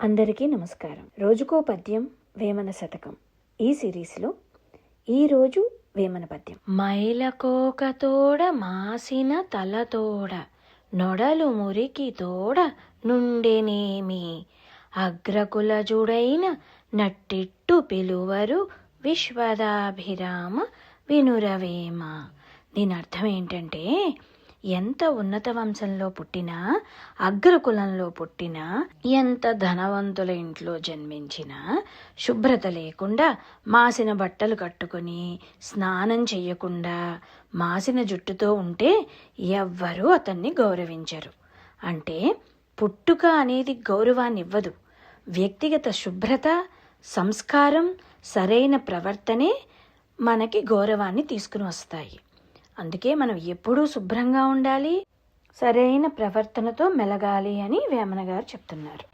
అందరికీ నమస్కారం. రోజుకో పద్యం వేమన శతకం ఈ సిరీస్లో ఈరోజు వేమన పద్యం. మైలకోకతోడ మాసిన తలతోడ నొడలు మురికి తోడ నుండెనేమి అగ్రకులజుడైన నట్టిట్టు పిలువరు విశ్వదాభిరామ వినురవేమ. దీని అర్థం ఏంటంటే, ఎంత ఉన్నత వంశంలో పుట్టినా, అగ్రకులంలో పుట్టినా, ఎంత ధనవంతుల ఇంట్లో జన్మించినా, శుభ్రత లేకుండా మాసిన బట్టలు కట్టుకొని స్నానం చెయ్యకుండా మాసిన జుట్టుతో ఉంటే ఎవ్వరూ అతన్ని గౌరవించరు. అంటే పుట్టుక అనేది గౌరవాన్ని ఇవ్వదు. వ్యక్తిగత శుభ్రత, సంస్కారం, సరైన ప్రవర్తనే మనకి గౌరవాన్ని తీసుకుని వస్తాయి. అందుకే మనం ఎప్పుడూ శుభ్రంగా ఉండాలి, సరైన ప్రవర్తనతో మెలగాలి అని వేమన గారు చెప్తున్నారు.